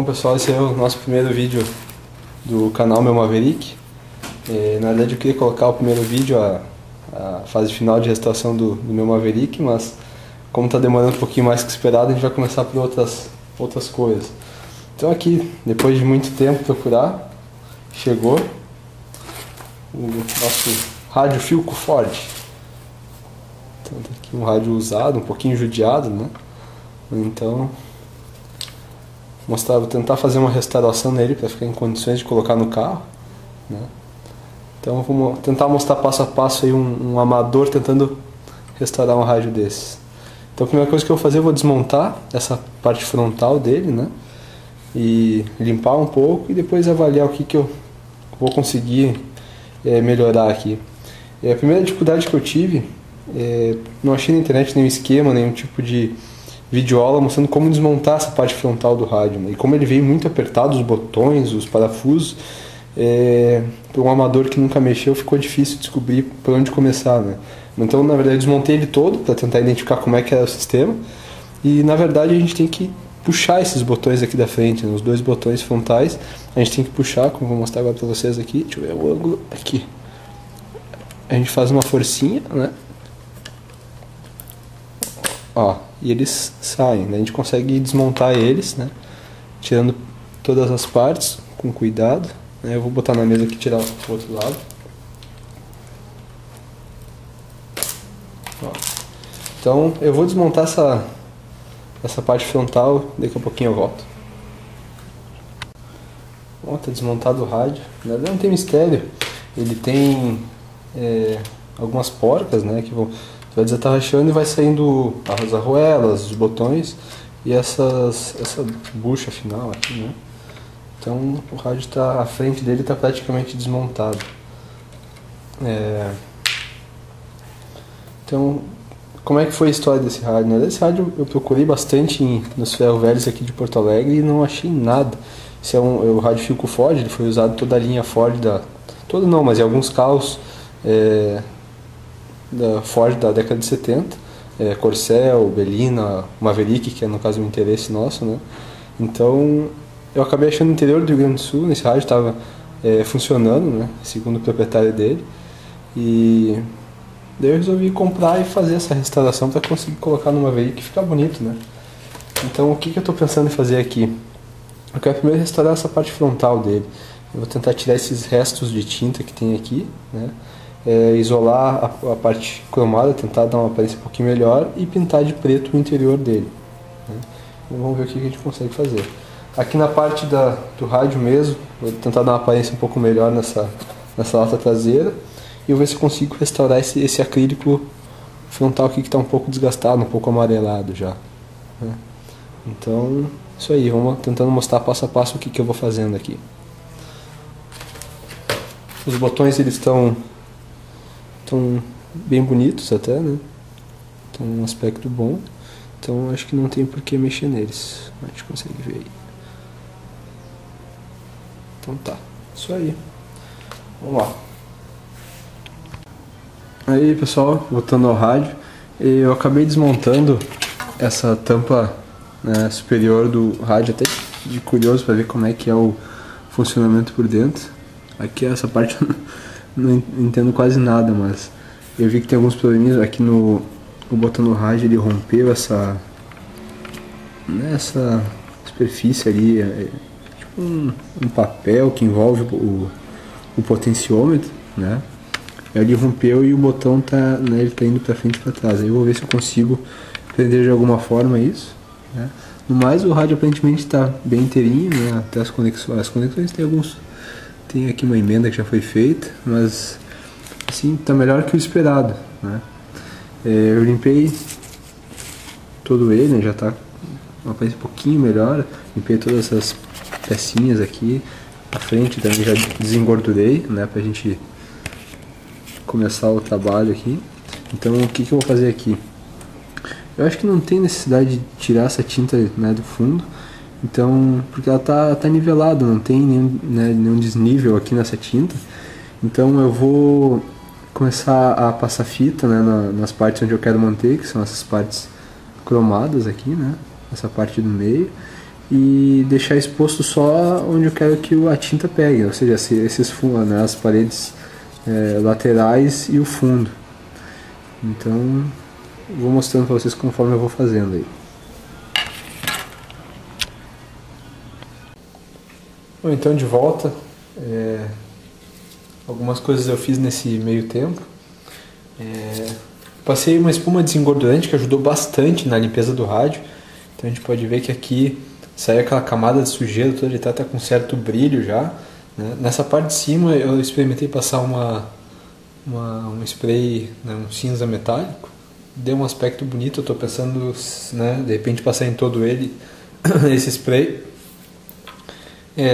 Pessoal, esse é o nosso primeiro vídeo do canal Meu Maverick. Na verdade eu queria colocar o primeiro vídeo, a fase final de restauração do meu Maverick, mas como está demorando um pouquinho mais que esperado, a gente vai começar por outras coisas. Então aqui, depois de muito tempo procurar, chegou o nosso rádio Philco Ford. Então tá aqui um rádio usado, um pouquinho judiado, né? Então vou tentar fazer uma restauração nele para ficar em condições de colocar no carro, né? Então vamos tentar mostrar passo a passo aí um amador tentando restaurar um rádio desses. Então a primeira coisa que eu vou fazer, eu vou desmontar essa parte frontal dele, né? E limpar um pouco e depois avaliar o que eu vou conseguir melhorar aqui. A primeira dificuldade que eu tive, não achei na internet nenhum esquema, nenhum tipo de videoaula mostrando como desmontar essa parte frontal do rádio, né? E como ele veio muito apertado, os botões, os parafusos, para um amador que nunca mexeu ficou difícil descobrir por onde começar, né? Então na verdade eu desmontei ele todo para tentar identificar como é que era o sistema, e na verdade a gente tem que puxar esses botões aqui da frente, né? Os dois botões frontais a gente tem que puxar, como eu vou mostrar agora para vocês aqui. Deixa eu ver o ângulo aqui. A gente faz uma forcinha, né? Ó, e eles saem, né? A gente consegue desmontar eles, né? Tirando todas as partes com cuidado, né? Eu vou botar na mesa aqui e tirar o outro lado. Ó. Então eu vou desmontar essa parte frontal, daqui a pouquinho eu volto. Ó, tá desmontado o rádio. Na verdade não tem mistério. Ele tem algumas porcas, né? Que vão... vai desatarrachando e vai saindo as arruelas, os botões e essa bucha final aqui, né? Então o rádio tá, a frente dele está praticamente desmontado. Então, como é que foi a história desse rádio, né? Esse rádio eu procurei bastante nos ferro velhos aqui de Porto Alegre e não achei nada. Esse é o rádio Philco Ford, ele foi usado toda a linha Ford todo não, mas em alguns carros da Ford da década de 70, Corcel, Belina, Maverick, que é no caso um interesse nosso, né? Então eu acabei achando no interior do Rio Grande do Sul, nesse rádio estava funcionando, né? Segundo o proprietário dele, e daí eu resolvi comprar e fazer essa restauração para conseguir colocar no Maverick e ficar bonito, né? Então o que eu estou pensando em fazer aqui? Eu quero primeiro restaurar essa parte frontal dele. Eu vou tentar tirar esses restos de tinta que tem aqui, né? Isolar a parte cromada, tentar dar uma aparência um pouquinho melhor e pintar de preto o interior dele, né? Então vamos ver o que a gente consegue fazer. Aqui na parte do rádio mesmo, vou tentar dar uma aparência um pouco melhor nessa lata traseira e eu ver se consigo restaurar esse acrílico frontal aqui que está um pouco desgastado, um pouco amarelado já, né? Então, isso aí, vamos tentando mostrar passo a passo o que eu vou fazendo aqui. Os botões eles estão bem bonitos até, né? Estão um aspecto bom. Então acho que não tem por que mexer neles. A gente consegue ver aí. Então tá, isso aí. Vamos lá. Aí pessoal, voltando ao rádio, eu acabei desmontando essa tampa, né, superior do rádio, até de curioso para ver como é que é o funcionamento por dentro. Aqui essa parte eu não entendo quase nada, mas eu vi que tem alguns probleminhas aqui o botão do rádio, ele rompeu essa superfície ali, tipo um papel que envolve o potenciômetro, né? Ele rompeu e o botão né, ele tá indo para frente e para trás. Aí eu vou ver se eu consigo prender de alguma forma isso, né? No mais, o rádio aparentemente está bem inteirinho, né? Até as conexões tem aqui uma emenda que já foi feita, mas assim, tá melhor que o esperado, né? Eu limpei todo ele, né? Já tá uma aparência um pouquinho melhor. Limpei todas essas pecinhas aqui, a frente também já desengordurei, né? Pra gente começar o trabalho aqui. Então o que eu vou fazer aqui? Eu acho que não tem necessidade de tirar essa tinta, né, do fundo. Então, porque ela tá nivelada, não tem nenhum desnível aqui nessa tinta. Então eu vou começar a passar fita, né, nas partes onde eu quero manter, que são essas partes cromadas aqui, né, essa parte do meio. e deixar exposto só onde eu quero que a tinta pegue, ou seja, esses fundos, né, as paredes laterais e o fundo. Então vou mostrando para vocês conforme eu vou fazendo aí. Bom, então de volta, algumas coisas eu fiz nesse meio tempo. Passei uma espuma desengordurante que ajudou bastante na limpeza do rádio. Então a gente pode ver que aqui saiu aquela camada de sujeira toda, ele está até com certo brilho já, né? Nessa parte de cima eu experimentei passar um spray, né, um cinza metálico. Deu um aspecto bonito, eu estou pensando, né, de repente passar em todo ele esse spray.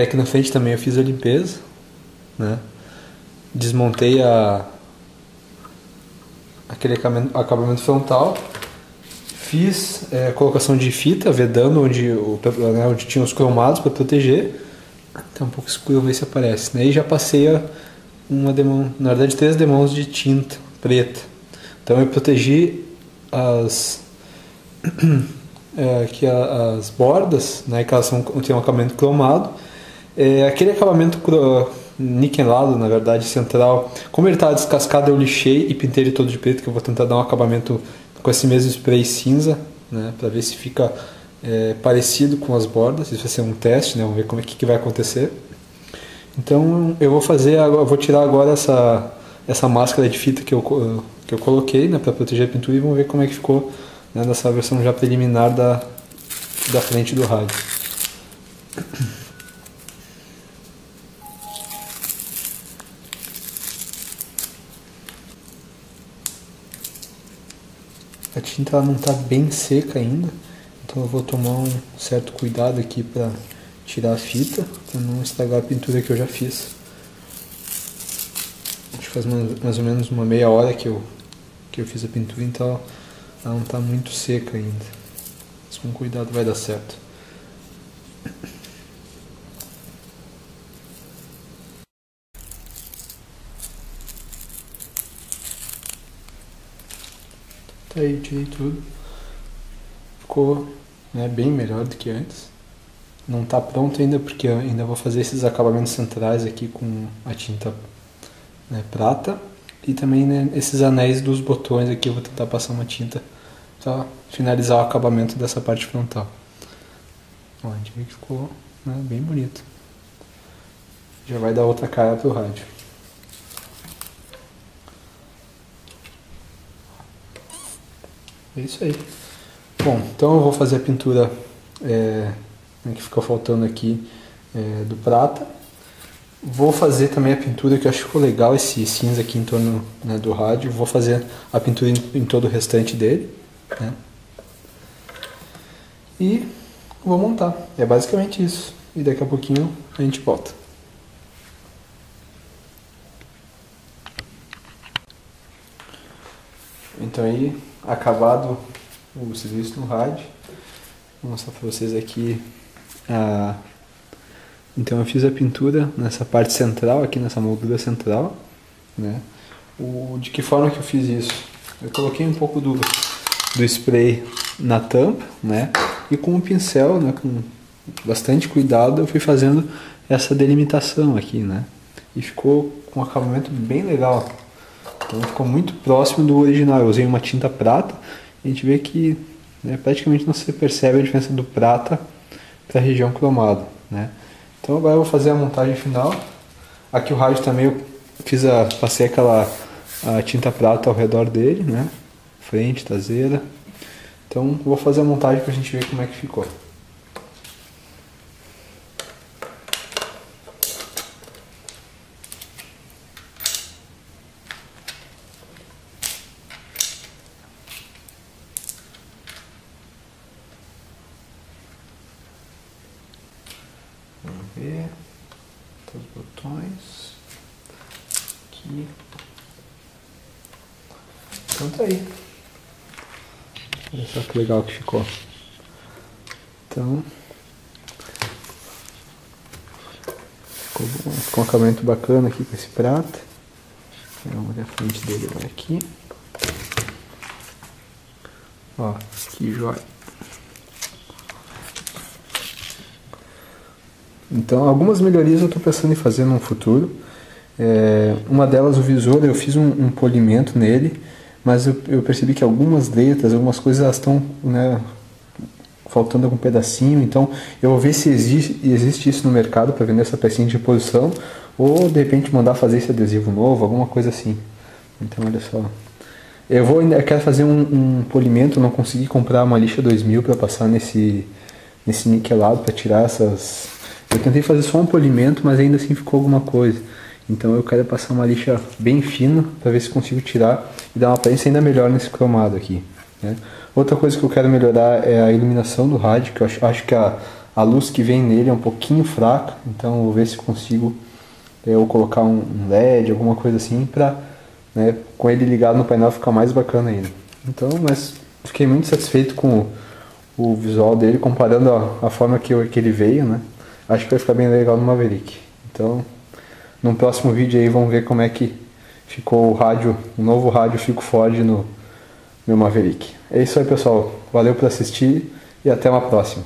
Aqui na frente também eu fiz a limpeza, né? Desmontei aquele acabamento frontal, fiz colocação de fita vedando onde tinha os cromados para proteger. Tá um pouco escuro, vamos ver se aparece, né? E já passei na verdade 3 demãos de tinta preta. Então eu protegi aqui as bordas, né, que elas têm um acabamento cromado. Aquele acabamento niquelado, na verdade, central, como ele estava descascado, eu lixei e pintei ele todo de preto, que eu vou tentar dar um acabamento com esse mesmo spray cinza, né, para ver se fica parecido com as bordas. Isso vai ser um teste, né, vamos ver como que vai acontecer. Então eu vou tirar agora essa máscara de fita que eu coloquei, né, para proteger a pintura, e vamos ver como é que ficou, né, nessa versão já preliminar da frente do rádio. A tinta ela não está bem seca ainda, então eu vou tomar um certo cuidado aqui para tirar a fita, para não estragar a pintura que eu já fiz. Acho que faz mais ou menos uma meia hora que eu fiz a pintura, então ela não está muito seca ainda. Mas com cuidado vai dar certo. Tá aí, tirei tudo. Ficou, né, bem melhor do que antes. Não está pronto ainda porque eu ainda vou fazer esses acabamentos centrais aqui com a tinta, né, prata. E também, né, esses anéis dos botões aqui eu vou tentar passar uma tinta para finalizar o acabamento dessa parte frontal. Ó, a gente vê que ficou, né, bem bonito. Já vai dar outra cara pro rádio. É isso aí. Bom, então eu vou fazer a pintura que ficou faltando aqui do prata. Vou fazer também a pintura, que eu acho que ficou legal esse cinza aqui em torno, né, do rádio. Vou fazer a pintura em todo o restante dele, né? E vou montar. É basicamente isso. E daqui a pouquinho a gente volta. Então aí, acabado o serviço no rádio, vou mostrar para vocês aqui então eu fiz a pintura nessa parte central, aqui nessa moldura central, né? De que forma que eu fiz isso? Eu coloquei um pouco do spray na tampa, né? E com o pincel, né, com bastante cuidado, eu fui fazendo essa delimitação aqui, né? E ficou com um acabamento bem legal. Então ficou muito próximo do original. Eu usei uma tinta prata e a gente vê que, né, praticamente não se percebe a diferença do prata para a região cromada, né? Então agora eu vou fazer a montagem final. Aqui o rádio também eu passei a tinta prata ao redor dele, né? Frente, traseira. Então vou fazer a montagem para a gente ver como é que ficou. Vamos ver os botões aqui. Então tá aí. Olha só que legal que ficou. Então ficou bom, ficou um acabamento bacana aqui com esse prata. Vamos ver a frente dele agora aqui. Ó, que joia. Então algumas melhorias eu estou pensando em fazer no futuro. Uma delas, o visor, eu fiz um polimento nele, mas eu percebi que algumas letras, algumas coisas, elas estão, né, faltando algum pedacinho. Então eu vou ver se existe isso no mercado para vender essa pecinha de reposição, ou de repente mandar fazer esse adesivo novo, alguma coisa assim. Então olha só, eu quero fazer um polimento. Não consegui comprar uma lixa 2000 para passar nesse niquelado, para tirar essas. Eu tentei fazer só um polimento, mas ainda assim ficou alguma coisa. Então eu quero passar uma lixa bem fina para ver se consigo tirar e dar uma aparência ainda melhor nesse cromado aqui, né? Outra coisa que eu quero melhorar é a iluminação do rádio, que eu acho que a luz que vem nele é um pouquinho fraca. Então eu vou ver se consigo colocar um LED, alguma coisa assim, para, né, com ele ligado no painel ficar mais bacana ainda. Então, mas fiquei muito satisfeito com o visual dele, comparando a forma que ele veio, né? Acho que vai ficar bem legal no Maverick. Então, no próximo vídeo aí vamos ver como é que ficou o novo rádio Fico Ford no meu Maverick. É isso aí, pessoal. Valeu por assistir e até uma próxima.